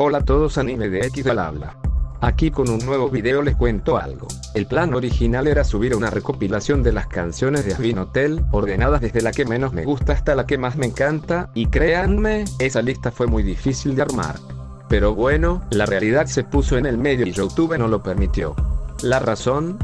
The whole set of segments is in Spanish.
Hola a todos, Anime de X al habla. Aquí con un nuevo video les cuento algo. El plan original era subir una recopilación de las canciones de Asbin Hotel, ordenadas desde la que menos me gusta hasta la que más me encanta, y créanme, esa lista fue muy difícil de armar. Pero bueno, la realidad se puso en el medio y YouTube no lo permitió. ¿La razón?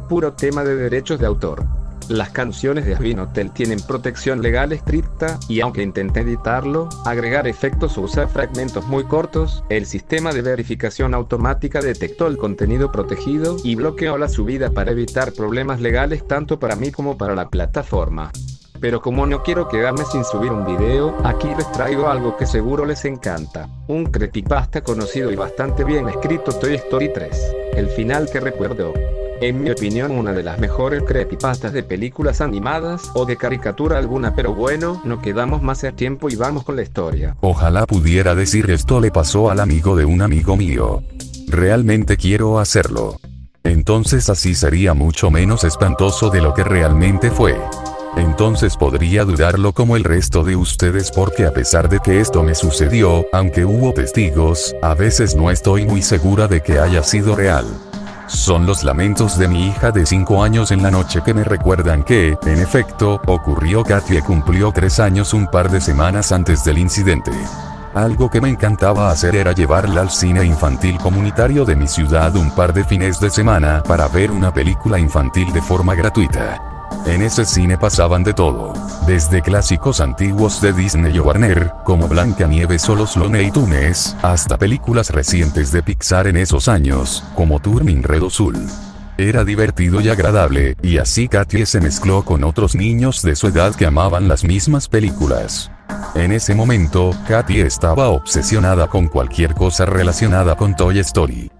Puro tema de derechos de autor. Las canciones de Asbin Hotel tienen protección legal estricta, y aunque intenté editarlo, agregar efectos o usar fragmentos muy cortos, el sistema de verificación automática detectó el contenido protegido y bloqueó la subida para evitar problemas legales tanto para mí como para la plataforma. Pero como no quiero quedarme sin subir un video, aquí les traigo algo que seguro les encanta. Un creepypasta conocido y bastante bien escrito, Toy Story 3. El final que recuerdo. En mi opinión, una de las mejores creepypastas de películas animadas o de caricatura alguna, pero bueno, no quedamos más el tiempo y vamos con la historia. Ojalá pudiera decir esto le pasó al amigo de un amigo mío. Realmente quiero hacerlo. Entonces así sería mucho menos espantoso de lo que realmente fue. Entonces podría dudarlo como el resto de ustedes, porque a pesar de que esto me sucedió, aunque hubo testigos, a veces no estoy muy segura de que haya sido real. Son los lamentos de mi hija de 5 años en la noche que me recuerdan que, en efecto, ocurrió. Katie cumplió 3 años un par de semanas antes del incidente. Algo que me encantaba hacer era llevarla al cine infantil comunitario de mi ciudad un par de fines de semana para ver una película infantil de forma gratuita. En ese cine pasaban de todo, desde clásicos antiguos de Disney o Warner, como Blancanieves o los Looney Tunes, hasta películas recientes de Pixar en esos años, como Turning Red o Soul. Era divertido y agradable, y así Katie se mezcló con otros niños de su edad que amaban las mismas películas. En ese momento, Katie estaba obsesionada con cualquier cosa relacionada con Toy Story.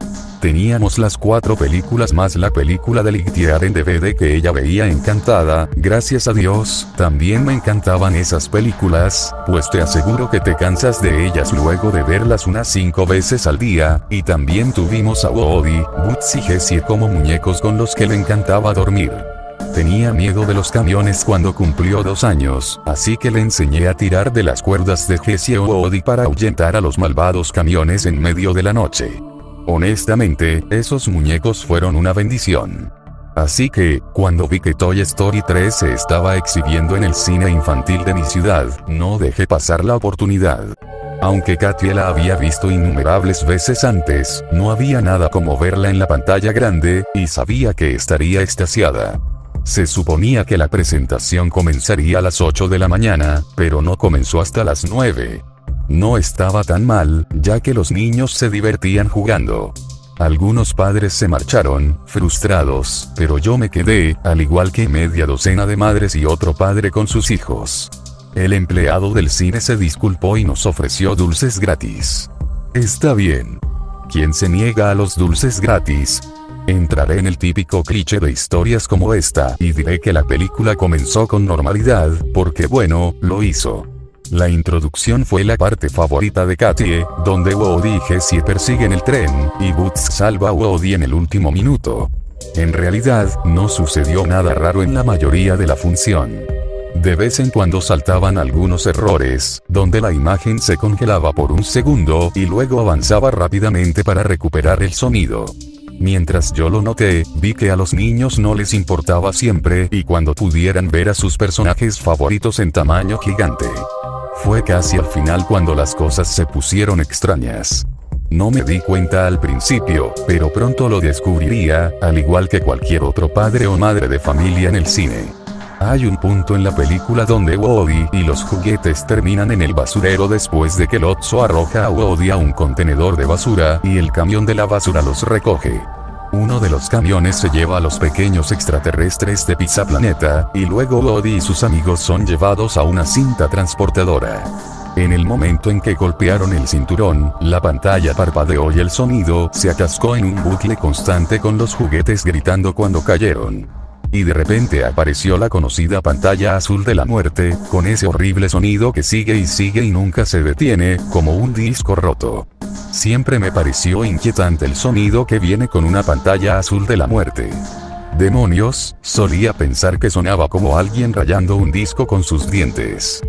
Teníamos las 4 películas más la película de Lightyear en DVD que ella veía encantada. Gracias a Dios, también me encantaban esas películas, pues te aseguro que te cansas de ellas luego de verlas unas 5 veces al día, y también tuvimos a Woody, Buzz y Jessie como muñecos con los que le encantaba dormir. Tenía miedo de los camiones cuando cumplió 2 años, así que le enseñé a tirar de las cuerdas de Jessie o Woody para ahuyentar a los malvados camiones en medio de la noche. Honestamente, esos muñecos fueron una bendición. Así que, cuando vi que Toy Story 3 se estaba exhibiendo en el cine infantil de mi ciudad, no dejé pasar la oportunidad. Aunque Katie la había visto innumerables veces antes, no había nada como verla en la pantalla grande, y sabía que estaría extasiada. Se suponía que la presentación comenzaría a las 8 de la mañana, pero no comenzó hasta las 9. No estaba tan mal, ya que los niños se divertían jugando. Algunos padres se marcharon, frustrados, pero yo me quedé, al igual que media docena de madres y otro padre con sus hijos. El empleado del cine se disculpó y nos ofreció dulces gratis. Está bien. ¿Quién se niega a los dulces gratis? Entraré en el típico cliché de historias como esta y diré que la película comenzó con normalidad, porque bueno, lo hizo. La introducción fue la parte favorita de Katie, donde Woody y Jessie persiguen el tren, y Buzz salva a Woody en el último minuto. En realidad, no sucedió nada raro en la mayoría de la función. De vez en cuando saltaban algunos errores, donde la imagen se congelaba por un segundo y luego avanzaba rápidamente para recuperar el sonido. Mientras yo lo noté, vi que a los niños no les importaba siempre y cuando pudieran ver a sus personajes favoritos en tamaño gigante. Fue casi al final cuando las cosas se pusieron extrañas. No me di cuenta al principio, pero pronto lo descubriría, al igual que cualquier otro padre o madre de familia en el cine. Hay un punto en la película donde Woody y los juguetes terminan en el basurero después de que Lotso arroja a Woody a un contenedor de basura y el camión de la basura los recoge. Uno de los camiones se lleva a los pequeños extraterrestres de Pizza Planeta, y luego Woody y sus amigos son llevados a una cinta transportadora. En el momento en que golpearon el cinturón, la pantalla parpadeó y el sonido se atascó en un bucle constante con los juguetes gritando cuando cayeron. Y de repente apareció la conocida pantalla azul de la muerte, con ese horrible sonido que sigue y nunca se detiene, como un disco roto. Siempre me pareció inquietante el sonido que viene con una pantalla azul de la muerte. Demonios, solía pensar que sonaba como alguien rayando un disco con sus dientes.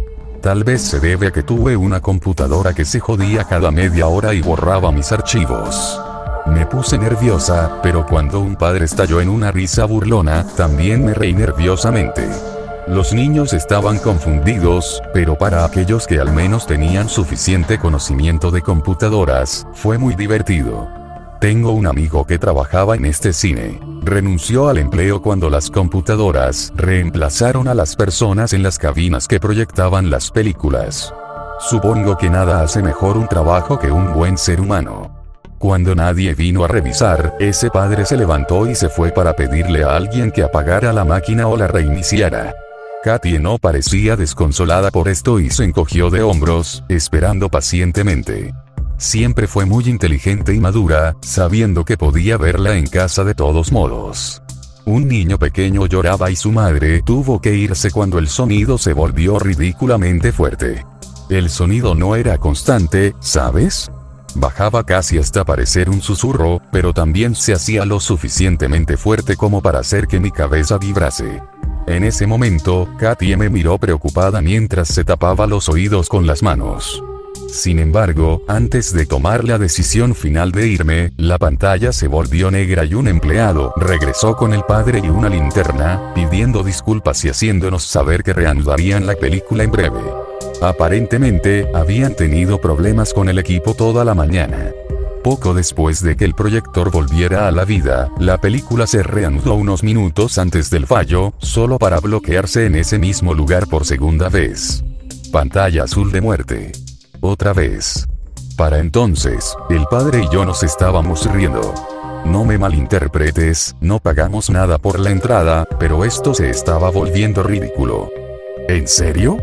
Tal vez se debe a que tuve una computadora que se jodía cada media hora y borraba mis archivos. Me puse nerviosa, pero cuando un padre estalló en una risa burlona, también me reí nerviosamente. Los niños estaban confundidos, pero para aquellos que al menos tenían suficiente conocimiento de computadoras, fue muy divertido. Tengo un amigo que trabajaba en este cine. Renunció al empleo cuando las computadoras reemplazaron a las personas en las cabinas que proyectaban las películas. Supongo que nada hace mejor un trabajo que un buen ser humano. Cuando nadie vino a revisar, ese padre se levantó y se fue para pedirle a alguien que apagara la máquina o la reiniciara. Katie no parecía desconsolada por esto y se encogió de hombros, esperando pacientemente. Siempre fue muy inteligente y madura, sabiendo que podía verla en casa de todos modos. Un niño pequeño lloraba y su madre tuvo que irse cuando el sonido se volvió ridículamente fuerte. El sonido no era constante, ¿sabes? Bajaba casi hasta parecer un susurro, pero también se hacía lo suficientemente fuerte como para hacer que mi cabeza vibrase. En ese momento, Katie me miró preocupada mientras se tapaba los oídos con las manos. Sin embargo, antes de tomar la decisión final de irme, la pantalla se volvió negra y un empleado regresó con el padre y una linterna, pidiendo disculpas y haciéndonos saber que reanudarían la película en breve. Aparentemente, habían tenido problemas con el equipo toda la mañana. Poco después de que el proyector volviera a la vida, la película se reanudó unos minutos antes del fallo, solo para bloquearse en ese mismo lugar por segunda vez. Pantalla azul de muerte. Otra vez. Para entonces, el padre y yo nos estábamos riendo. No me malinterpretes, no pagamos nada por la entrada, pero esto se estaba volviendo ridículo. ¿En serio?,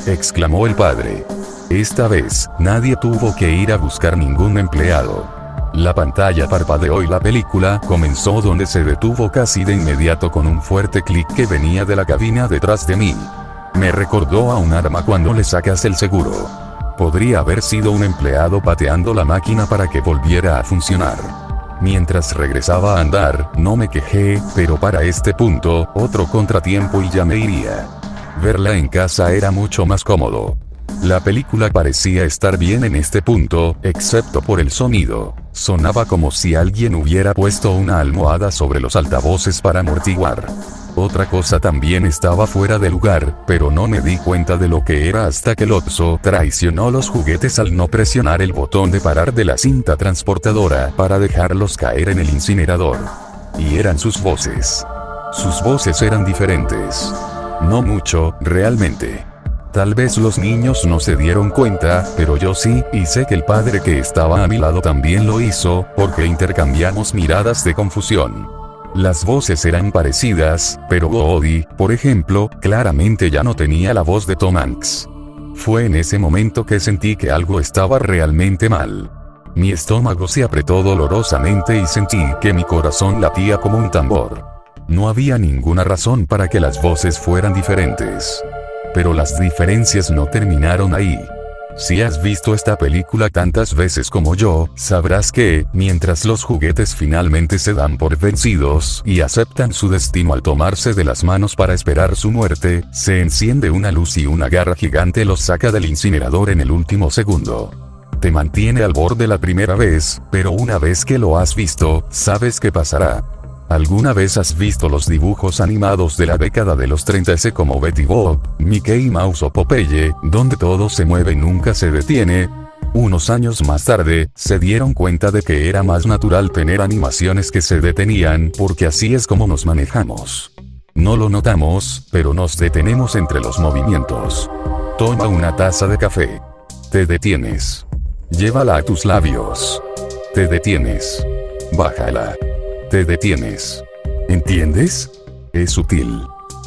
exclamó el padre. Esta vez, nadie tuvo que ir a buscar ningún empleado. La pantalla parpadeó y la película comenzó donde se detuvo casi de inmediato con un fuerte clic que venía de la cabina detrás de mí. Me recordó a un arma cuando le sacas el seguro. Podría haber sido un empleado pateando la máquina para que volviera a funcionar. Mientras regresaba a andar, no me quejé, pero para este punto, otro contratiempo y ya me iría. Verla en casa era mucho más cómodo. La película parecía estar bien en este punto, excepto por el sonido. Sonaba como si alguien hubiera puesto una almohada sobre los altavoces para amortiguar. Otra cosa también estaba fuera de lugar, pero no me di cuenta de lo que era hasta que Lotso traicionó los juguetes al no presionar el botón de parar de la cinta transportadora para dejarlos caer en el incinerador. Y eran sus voces. Sus voces eran diferentes. No mucho, realmente. Tal vez los niños no se dieron cuenta, pero yo sí, y sé que el padre que estaba a mi lado también lo hizo, porque intercambiamos miradas de confusión. Las voces eran parecidas, pero Woody, por ejemplo, claramente ya no tenía la voz de Tom Hanks. Fue en ese momento que sentí que algo estaba realmente mal. Mi estómago se apretó dolorosamente y sentí que mi corazón latía como un tambor. No había ninguna razón para que las voces fueran diferentes. Pero las diferencias no terminaron ahí. Si has visto esta película tantas veces como yo, sabrás que, mientras los juguetes finalmente se dan por vencidos y aceptan su destino al tomarse de las manos para esperar su muerte, se enciende una luz y una garra gigante los saca del incinerador en el último segundo. Te mantiene al borde la primera vez, pero una vez que lo has visto, sabes qué pasará. ¿Alguna vez has visto los dibujos animados de la década de los 30 como Betty Boop, Mickey Mouse o Popeye, donde todo se mueve y nunca se detiene? Unos años más tarde, se dieron cuenta de que era más natural tener animaciones que se detenían, porque así es como nos manejamos. No lo notamos, pero nos detenemos entre los movimientos. Toma una taza de café. Te detienes. Llévala a tus labios. Te detienes. Bájala. Te detienes. ¿Entiendes? Es sutil.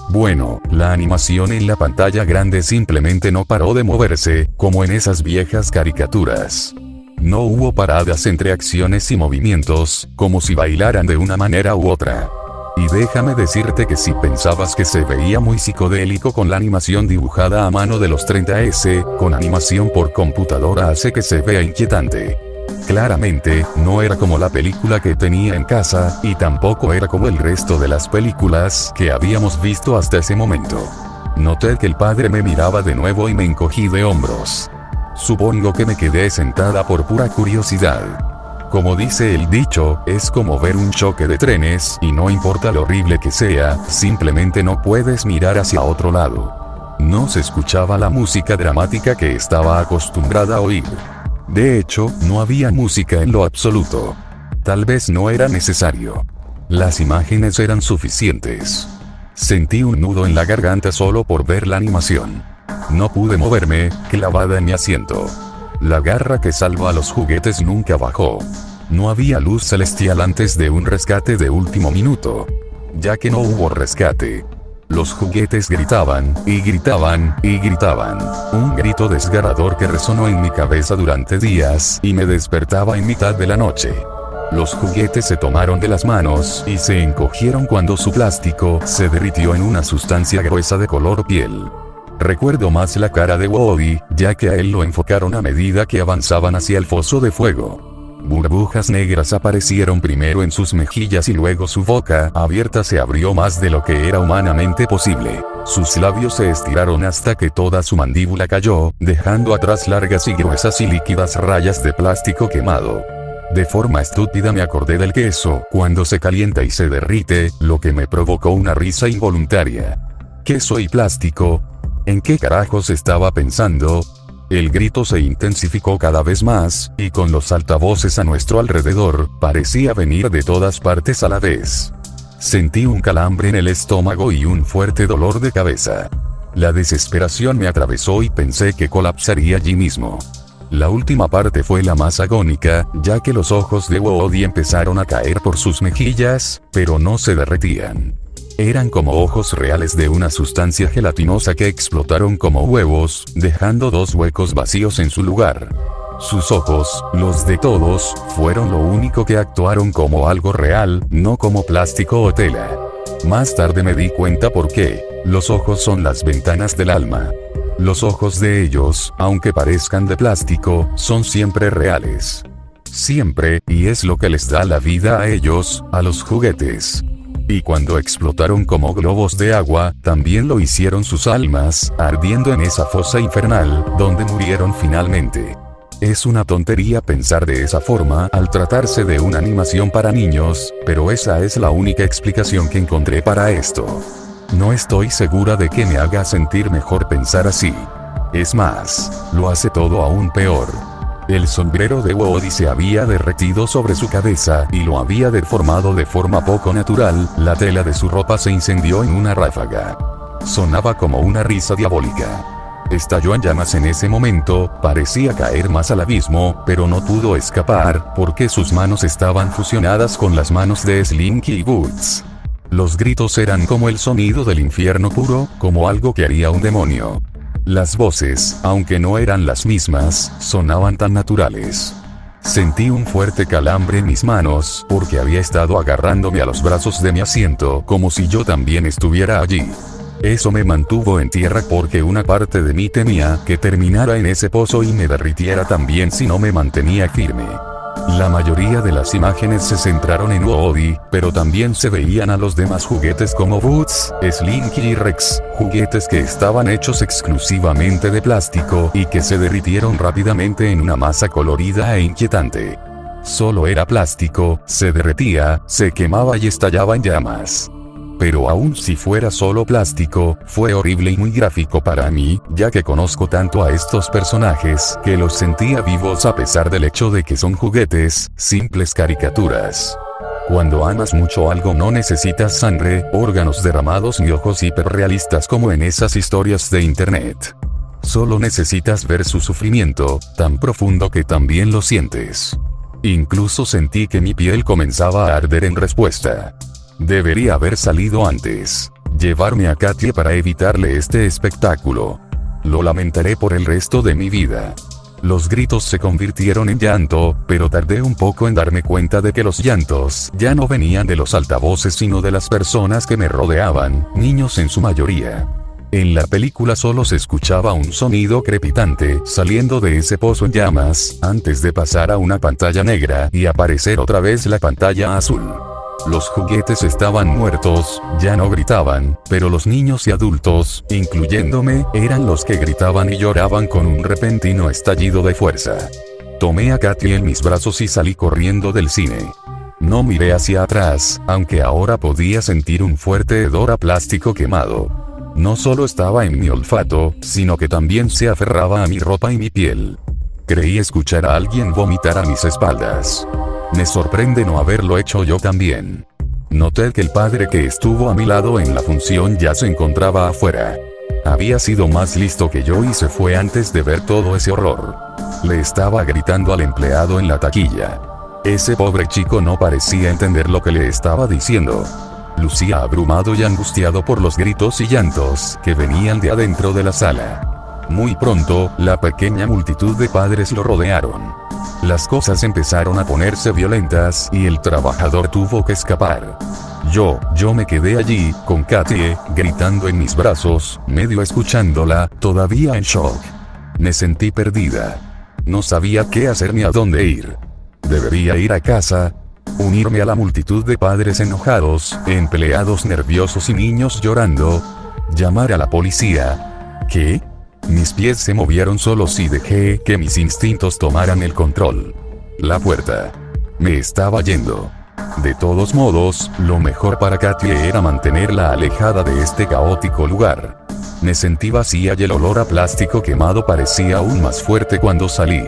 Bueno, la animación en la pantalla grande simplemente no paró de moverse, como en esas viejas caricaturas. No hubo paradas entre acciones y movimientos, como si bailaran de una manera u otra. Y déjame decirte que si pensabas que se veía muy psicodélico con la animación dibujada a mano de los 30S, con animación por computadora hace que se vea inquietante. Claramente, no era como la película que tenía en casa, y tampoco era como el resto de las películas que habíamos visto hasta ese momento. Noté que el padre me miraba de nuevo y me encogí de hombros. Supongo que me quedé sentada por pura curiosidad. Como dice el dicho, es como ver un choque de trenes y no importa lo horrible que sea, simplemente no puedes mirar hacia otro lado. No se escuchaba la música dramática que estaba acostumbrada a oír. De hecho, no había música en lo absoluto. Tal vez no era necesario. Las imágenes eran suficientes. Sentí un nudo en la garganta solo por ver la animación. No pude moverme, clavada en mi asiento. La garra que salva a los juguetes nunca bajó. No había luz celestial antes de un rescate de último minuto. Ya que no hubo rescate. Los juguetes gritaban, y gritaban, y gritaban. Un grito desgarrador que resonó en mi cabeza durante días, y me despertaba en mitad de la noche. Los juguetes se tomaron de las manos, y se encogieron cuando su plástico se derritió en una sustancia gruesa de color piel. Recuerdo más la cara de Woody, ya que a él lo enfocaron a medida que avanzaban hacia el foso de fuego. Burbujas negras aparecieron primero en sus mejillas y luego su boca abierta se abrió más de lo que era humanamente posible. Sus labios se estiraron hasta que toda su mandíbula cayó, dejando atrás largas y gruesas y líquidas rayas de plástico quemado. De forma estúpida me acordé del queso, cuando se calienta y se derrite, lo que me provocó una risa involuntaria. ¿Queso y plástico? ¿En qué carajos estaba pensando? El grito se intensificó cada vez más, y con los altavoces a nuestro alrededor, parecía venir de todas partes a la vez. Sentí un calambre en el estómago y un fuerte dolor de cabeza. La desesperación me atravesó y pensé que colapsaría allí mismo. La última parte fue la más agónica, ya que los ojos de Woody empezaron a caer por sus mejillas, pero no se derretían. Eran como ojos reales de una sustancia gelatinosa que explotaron como huevos, dejando dos huecos vacíos en su lugar. Sus ojos, los de todos, fueron lo único que actuaron como algo real, no como plástico o tela. Más tarde me di cuenta por qué. Los ojos son las ventanas del alma. Los ojos de ellos, aunque parezcan de plástico, son siempre reales. Siempre, y es lo que les da la vida a ellos, a los juguetes. Y cuando explotaron como globos de agua, también lo hicieron sus almas, ardiendo en esa fosa infernal, donde murieron finalmente. Es una tontería pensar de esa forma al tratarse de una animación para niños, pero esa es la única explicación que encontré para esto. No estoy segura de que me haga sentir mejor pensar así. Es más, lo hace todo aún peor. El sombrero de Woody se había derretido sobre su cabeza y lo había deformado de forma poco natural, la tela de su ropa se incendió en una ráfaga. Sonaba como una risa diabólica. Estalló en llamas en ese momento, parecía caer más al abismo, pero no pudo escapar, porque sus manos estaban fusionadas con las manos de Slinky Boots. Los gritos eran como el sonido del infierno puro, como algo que haría un demonio. Las voces, aunque no eran las mismas, sonaban tan naturales. Sentí un fuerte calambre en mis manos, porque había estado agarrándome a los brazos de mi asiento como si yo también estuviera allí. Eso me mantuvo en tierra porque una parte de mí temía que terminara en ese pozo y me derritiera también si no me mantenía firme. La mayoría de las imágenes se centraron en Woody, pero también se veían a los demás juguetes como Boots, Slinky y Rex, juguetes que estaban hechos exclusivamente de plástico y que se derritieron rápidamente en una masa colorida e inquietante. Solo era plástico, se derretía, se quemaba y estallaba en llamas. Pero aun si fuera solo plástico, fue horrible y muy gráfico para mí, ya que conozco tanto a estos personajes, que los sentía vivos a pesar del hecho de que son juguetes, simples caricaturas. Cuando amas mucho algo no necesitas sangre, órganos derramados ni ojos hiperrealistas como en esas historias de internet. Solo necesitas ver su sufrimiento, tan profundo que también lo sientes. Incluso sentí que mi piel comenzaba a arder en respuesta. Debería haber salido antes. Llevarme a Katie para evitarle este espectáculo. Lo lamentaré por el resto de mi vida. Los gritos se convirtieron en llanto, pero tardé un poco en darme cuenta de que los llantos ya no venían de los altavoces sino de las personas que me rodeaban, niños en su mayoría. En la película solo se escuchaba un sonido crepitante saliendo de ese pozo en llamas, antes de pasar a una pantalla negra y aparecer otra vez la pantalla azul. Los juguetes estaban muertos, ya no gritaban, pero los niños y adultos, incluyéndome, eran los que gritaban y lloraban con un repentino estallido de fuerza. Tomé a Katy en mis brazos y salí corriendo del cine. No miré hacia atrás, aunque ahora podía sentir un fuerte hedor a plástico quemado. No solo estaba en mi olfato, sino que también se aferraba a mi ropa y mi piel. Creí escuchar a alguien vomitar a mis espaldas. Me sorprende no haberlo hecho yo también. Noté que el padre que estuvo a mi lado en la función ya se encontraba afuera. Había sido más listo que yo y se fue antes de ver todo ese horror. Le estaba gritando al empleado en la taquilla. Ese pobre chico no parecía entender lo que le estaba diciendo. Lucía abrumado y angustiado por los gritos y llantos que venían de adentro de la sala. Muy pronto, la pequeña multitud de padres lo rodearon. Las cosas empezaron a ponerse violentas y el trabajador tuvo que escapar. Yo me quedé allí, con Katy, gritando en mis brazos, medio escuchándola, todavía en shock. Me sentí perdida. No sabía qué hacer ni a dónde ir. ¿Debería ir a casa? ¿Unirme a la multitud de padres enojados, empleados nerviosos y niños llorando? ¿Llamar a la policía? ¿Qué? Mis pies se movieron solos y dejé que mis instintos tomaran el control. La puerta. Me estaba yendo. De todos modos, lo mejor para Katy era mantenerla alejada de este caótico lugar. Me sentí vacía y el olor a plástico quemado parecía aún más fuerte cuando salí.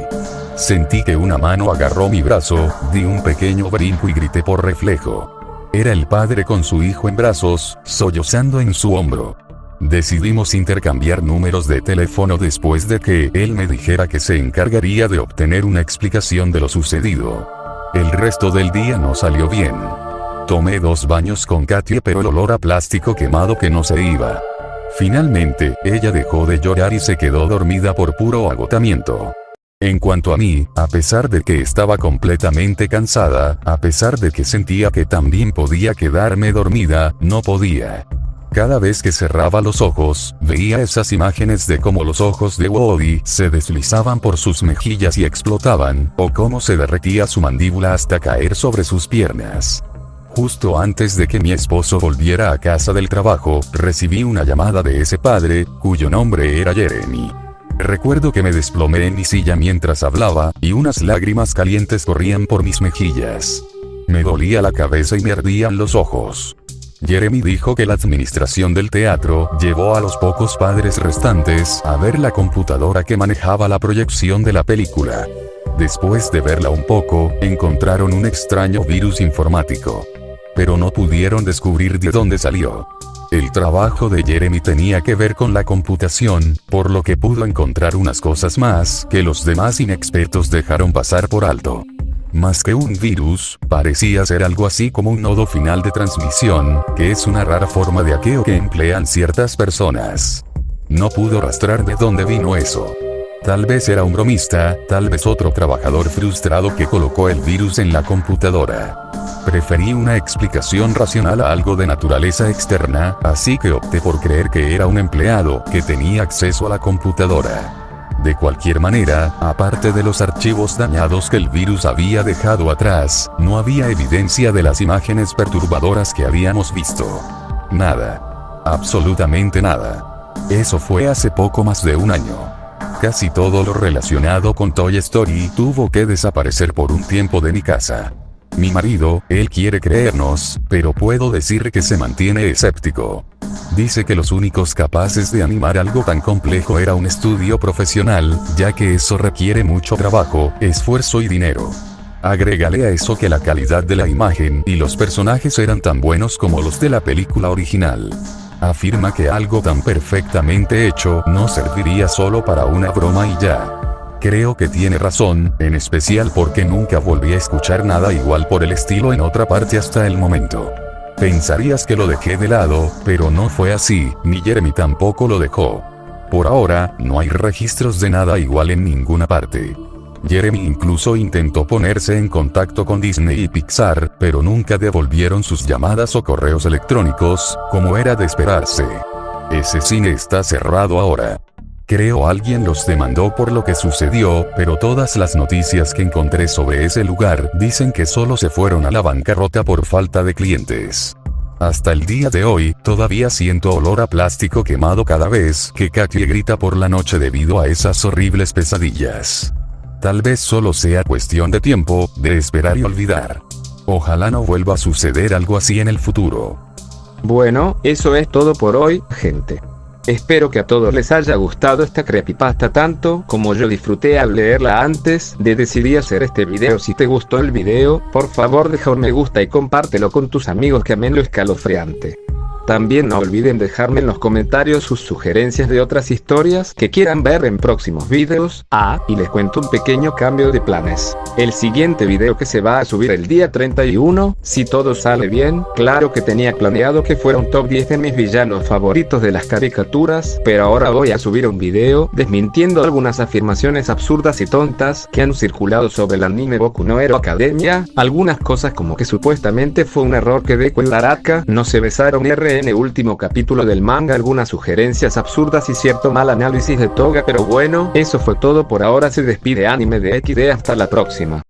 Sentí que una mano agarró mi brazo, di un pequeño brinco y grité por reflejo. Era el padre con su hijo en brazos, sollozando en su hombro. Decidimos intercambiar números de teléfono después de que él me dijera que se encargaría de obtener una explicación de lo sucedido. El resto del día no salió bien. Tomé 2 baños con Katy, pero el olor a plástico quemado que no se iba. Finalmente, ella dejó de llorar y se quedó dormida por puro agotamiento. En cuanto a mí, a pesar de que estaba completamente cansada, a pesar de que sentía que también podía quedarme dormida, no podía. Cada vez que cerraba los ojos, veía esas imágenes de cómo los ojos de Woody se deslizaban por sus mejillas y explotaban, o cómo se derretía su mandíbula hasta caer sobre sus piernas. Justo antes de que mi esposo volviera a casa del trabajo, recibí una llamada de ese padre, cuyo nombre era Jeremy. Recuerdo que me desplomé en mi silla mientras hablaba, y unas lágrimas calientes corrían por mis mejillas. Me dolía la cabeza y me ardían los ojos. Jeremy dijo que la administración del teatro llevó a los pocos padres restantes a ver la computadora que manejaba la proyección de la película. Después de verla un poco, encontraron un extraño virus informático. Pero no pudieron descubrir de dónde salió. El trabajo de Jeremy tenía que ver con la computación, por lo que pudo encontrar unas cosas más que los demás inexpertos dejaron pasar por alto. Más que un virus, parecía ser algo así como un nodo final de transmisión, que es una rara forma de hackeo que emplean ciertas personas. No pudo rastrear de dónde vino eso. Tal vez era un bromista, tal vez otro trabajador frustrado que colocó el virus en la computadora. Preferí una explicación racional a algo de naturaleza externa, así que opté por creer que era un empleado que tenía acceso a la computadora. De cualquier manera, aparte de los archivos dañados que el virus había dejado atrás, no había evidencia de las imágenes perturbadoras que habíamos visto. Nada. Absolutamente nada. Eso fue hace poco más de un año. Casi todo lo relacionado con Toy Story tuvo que desaparecer por un tiempo de mi casa. Mi marido, él quiere creernos, pero puedo decir que se mantiene escéptico. Dice que los únicos capaces de animar algo tan complejo era un estudio profesional, ya que eso requiere mucho trabajo, esfuerzo y dinero. Agrégale a eso que la calidad de la imagen y los personajes eran tan buenos como los de la película original. Afirma que algo tan perfectamente hecho no serviría solo para una broma y ya. Creo que tiene razón, en especial porque nunca volví a escuchar nada igual por el estilo en otra parte hasta el momento. Pensarías que lo dejé de lado, pero no fue así, ni Jeremy tampoco lo dejó. Por ahora, no hay registros de nada igual en ninguna parte. Jeremy incluso intentó ponerse en contacto con Disney y Pixar, pero nunca devolvieron sus llamadas o correos electrónicos, como era de esperarse. Ese cine está cerrado ahora. Creo alguien los demandó por lo que sucedió, pero todas las noticias que encontré sobre ese lugar dicen que solo se fueron a la bancarrota por falta de clientes. Hasta el día de hoy, todavía siento olor a plástico quemado cada vez que Katie grita por la noche debido a esas horribles pesadillas. Tal vez solo sea cuestión de tiempo, de esperar y olvidar. Ojalá no vuelva a suceder algo así en el futuro. Bueno, eso es todo por hoy, gente. Espero que a todos les haya gustado esta creepypasta tanto como yo disfruté al leerla antes de decidir hacer este video. Si te gustó el video, por favor deja un me gusta y compártelo con tus amigos que amen lo escalofriante. También no olviden dejarme en los comentarios sus sugerencias de otras historias que quieran ver en próximos videos. Y les cuento un pequeño cambio de planes. El siguiente video que se va a subir el día 31, si todo sale bien, claro que tenía planeado que fuera un top 10 de mis villanos favoritos de las caricaturas, pero ahora voy a subir un video desmintiendo algunas afirmaciones absurdas y tontas que han circulado sobre el anime Boku no Hero Academia, algunas cosas como que supuestamente fue un error que Deku y Araka no se besaron en el último capítulo del manga, algunas sugerencias absurdas y cierto mal análisis de Toga, pero bueno, eso fue todo por ahora. Se despide Anime de XD, hasta la próxima.